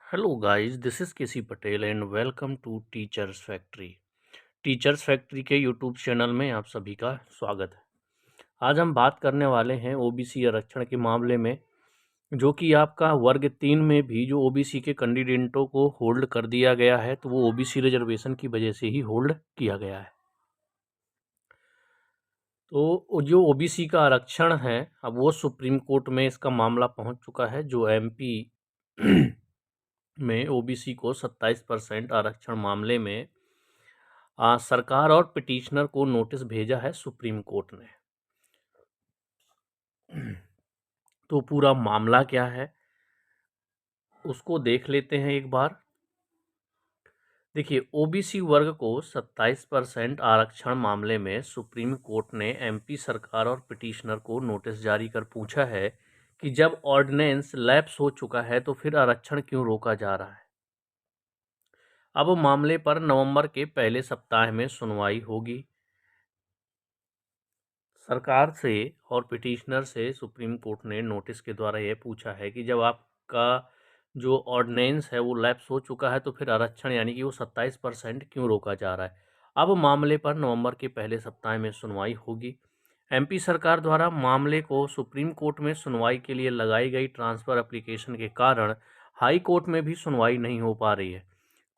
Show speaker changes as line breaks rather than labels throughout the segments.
Hello guys, this is KC Patel and welcome to teachers factory. Teachers factory के YouTube channel में आप सभी का स्वागत है। आज हम बात करने वाले हैं ओबीसी आरक्षण के मामले में, जो कि आपका वर्ग 3 में भी जो ओबीसी के कैंडिडेटों को होल्ड कर दिया गया है, तो वो ओबीसी रिजर्वेशन की वजह से ही होल्ड किया गया है। तो जो ओबीसी का आरक्षण है, अब वो सुप्रीम कोर्ट में इसका मामला पहुंच चुका है। जो एमपी में ओबीसी को 27% आरक्षण मामले में सरकार और पिटिशनर को नोटिस भेजा है सुप्रीम कोर्ट ने। तो पूरा मामला क्या है उसको देख लेते हैं एक बार। देखिए, ओबीसी वर्ग को 27% आरक्षण मामले में सुप्रीम कोर्ट ने एमपी सरकार और पिटिशनर को नोटिस जारी कर पूछा है कि जब ऑर्डिनेंस लैप्स हो चुका है तो फिर आरक्षण क्यों रोका जा रहा है। अब मामले पर नवंबर के पहले सप्ताह में सुनवाई होगी। सरकार से और पिटिशनर से सुप्रीम कोर्ट ने नोटिस के द्वारा यह पूछा है कि जब आपका जो ऑर्डिनेंस है वो लैप्स हो चुका है तो फिर आरक्षण यानी कि वो 27% क्यों रोका जा रहा है। अब मामले पर नवंबर के पहले सप्ताह में सुनवाई होगी। एमपी सरकार द्वारा मामले को सुप्रीम कोर्ट में सुनवाई के लिए लगाई गई ट्रांसफर एप्लीकेशन के कारण हाई कोर्ट में भी सुनवाई नहीं हो पा रही है।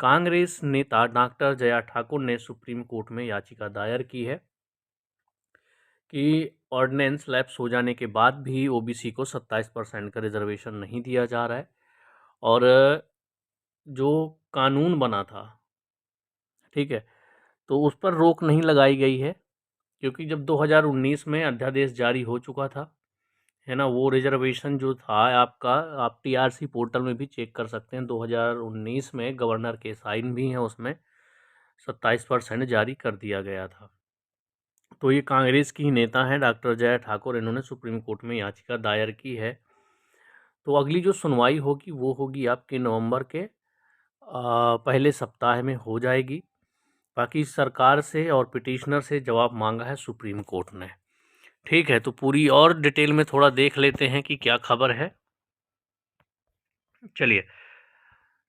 कांग्रेस नेता डॉक्टर जया ठाकुर ने सुप्रीम कोर्ट में याचिका दायर की है कि ऑर्डिनेंस लैप्स हो जाने के बाद भी ओबीसी को 27% का रिजर्वेशन नहीं दिया जा रहा है। और जो कानून बना था, ठीक है, तो उस पर रोक नहीं लगाई गई है, क्योंकि जब 2019 में अध्यादेश जारी हो चुका था, है ना, वो रिजर्वेशन जो था आपका, आप टीआरसी पोर्टल में भी चेक कर सकते हैं। 2019 में गवर्नर के साइन भी हैं, उसमें 27% जारी कर दिया गया था। तो ये कांग्रेस की नेता हैं डॉक्टर जया ठाकुर, इन्होंने सुप्रीम कोर्ट में याचिका दायर की है। तो अगली जो सुनवाई होगी वो होगी आपके नवंबर के पहले सप्ताह में हो जाएगी। बाकी सरकार से और पिटिशनर से जवाब मांगा है सुप्रीम कोर्ट ने। ठीक है, तो पूरी और डिटेल में थोड़ा देख लेते हैं कि क्या खबर है। चलिए,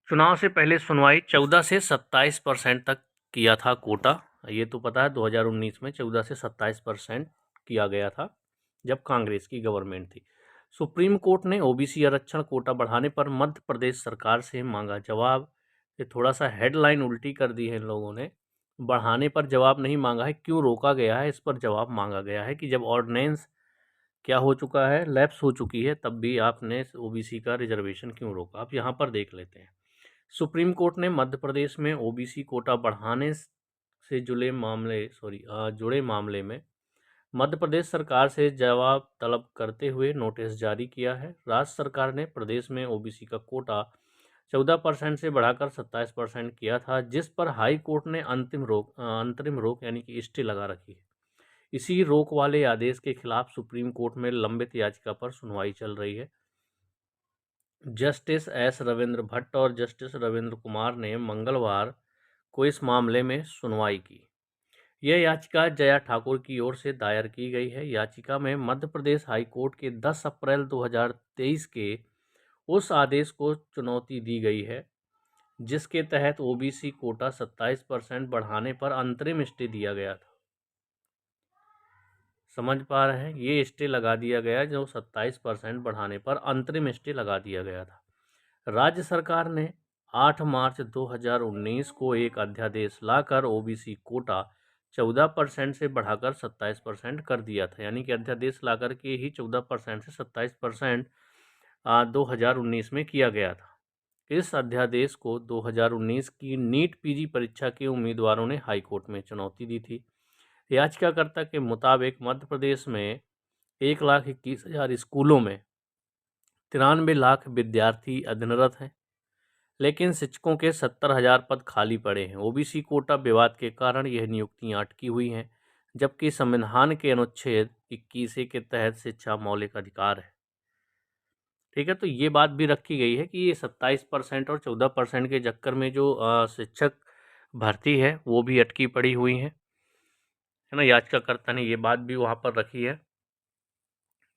चुनाव से पहले सुनवाई 14 से 27% तक किया था कोटा। ये तो पता है 2019 में 14 से 27% किया गया था जब कांग्रेस की गवर्नमेंट थी। सुप्रीम कोर्ट ने ओबीसी आरक्षण कोटा बढ़ाने पर मध्य प्रदेश सरकार से मांगा जवाब। ये थोड़ा सा हेडलाइन उल्टी कर दी है इन लोगों ने। बढ़ाने पर जवाब नहीं मांगा है, क्यों रोका गया है इस पर जवाब मांगा गया है कि जब ऑर्डिनेंस क्या हो चुका है, लैप्स हो चुकी है, तब भी आपने ओबीसी का रिजर्वेशन क्यों रोका। आप यहाँ पर देख लेते हैं। सुप्रीम कोर्ट ने मध्य प्रदेश में ओबीसी कोटा बढ़ाने से जुड़े मामले में मध्य प्रदेश सरकार से जवाब तलब करते हुए नोटिस जारी किया है। राज्य सरकार ने प्रदेश में ओबीसी का कोटा 14% से बढ़ाकर 27% किया था, जिस पर हाई कोर्ट ने अंतरिम रोक यानी कि स्टे लगा रखी है। इसी रोक वाले आदेश के खिलाफ सुप्रीम कोर्ट में लंबित याचिका पर सुनवाई चल रही है। जस्टिस एस रविंद्र भट्ट और जस्टिस रविंद्र कुमार ने मंगलवार को इस मामले में सुनवाई की। यह याचिका जया ठाकुर की ओर से दायर की गई है। याचिका में मध्य प्रदेश हाई कोर्ट के 10 अप्रैल 2023 के उस आदेश को चुनौती दी गई है, जिसके तहत ओबीसी कोटा 27% बढ़ाने पर अंतरिम स्टे दिया गया था। समझ पा रहे हैं, ये स्टे लगा दिया गया जो 27% बढ़ाने पर अंतरिम स्टे लगा दिया गया था। राज्य सरकार ने 8 मार्च 2019 को एक अध्यादेश लाकर ओबीसी कोटा 14% से बढ़ाकर 27% कर दिया था। यानी कि अध्यादेश लाकर के ही 14% से 27% 2019 में किया गया था। इस अध्यादेश को 2019 की नीट पीजी परीक्षा के उम्मीदवारों ने हाईकोर्ट में चुनौती दी थी। याचिकाकर्ता के मुताबिक मध्य प्रदेश में 1,21,000 स्कूलों में 93 लाख विद्यार्थी अध्ययनरत हैं, लेकिन शिक्षकों के 70,000 पद खाली पड़े हैं। ओबीसी कोटा विवाद के कारण यह नियुक्तियां अटकी हुई हैं, जबकि संविधान के अनुच्छेद 21 के तहत शिक्षा मौलिक अधिकार है। ठीक है, तो ये बात भी रखी गई है कि ये 27% और 14% के चक्कर में जो शिक्षक भर्ती है वो भी अटकी पड़ी हुई है ना। याचिकाकर्ता ने ये बात भी वहाँ पर रखी है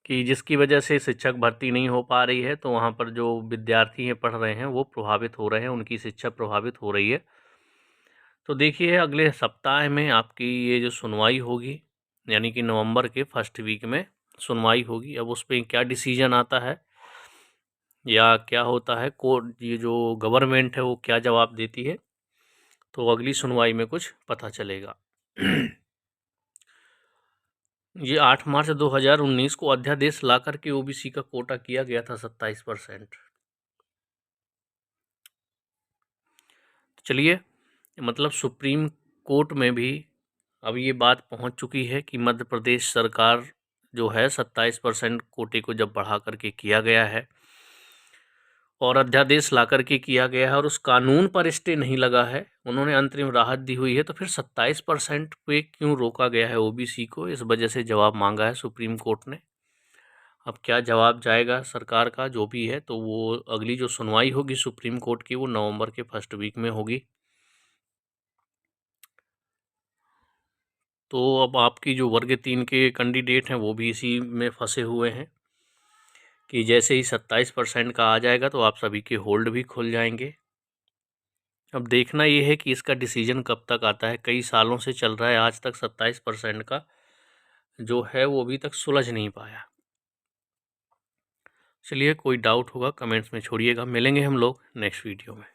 कि जिसकी वजह से शिक्षक भर्ती नहीं हो पा रही है, तो वहाँ पर जो विद्यार्थी हैं पढ़ रहे हैं वो प्रभावित हो रहे हैं, उनकी शिक्षा प्रभावित हो रही है। तो देखिए अगले सप्ताह में आपकी ये जो सुनवाई होगी, यानी कि नवंबर के फर्स्ट वीक में सुनवाई होगी। अब उस पे क्या डिसीजन आता है या क्या होता है, कोर्ट ये जो गवर्नमेंट है वो क्या जवाब देती है, तो अगली सुनवाई में कुछ पता चलेगा। ये 8 मार्च 2019 को अध्यादेश लाकर के ओबीसी का कोटा किया गया था 27%। चलिए, मतलब सुप्रीम कोर्ट में भी अब ये बात पहुंच चुकी है कि मध्य प्रदेश सरकार जो है 27% कोटे को जब बढ़ा करके किया गया है और अध्यादेश ला करके किया गया है और उस कानून पर स्टे नहीं लगा है, उन्होंने अंतरिम राहत दी हुई है, तो फिर 27% पे क्यों रोका गया है ओबीसी को? इस वजह से जवाब मांगा है सुप्रीम कोर्ट ने। अब क्या जवाब जाएगा सरकार का जो भी है, तो वो अगली जो सुनवाई होगी सुप्रीम कोर्ट की वो नवंबर के फर्स्ट वीक में होगी। तो अब आपकी जो वर्ग 3 के कैंडिडेट हैं वो भी इसी में फंसे हुए हैं कि जैसे ही 27% का आ जाएगा तो आप सभी के होल्ड भी खुल जाएंगे। अब देखना ये है कि इसका डिसीजन कब तक आता है। कई सालों से चल रहा है, आज तक 27% का जो है वो अभी तक सुलझ नहीं पाया। चलिए, कोई डाउट होगा कमेंट्स में छोड़िएगा। मिलेंगे हम लोग नेक्स्ट वीडियो में।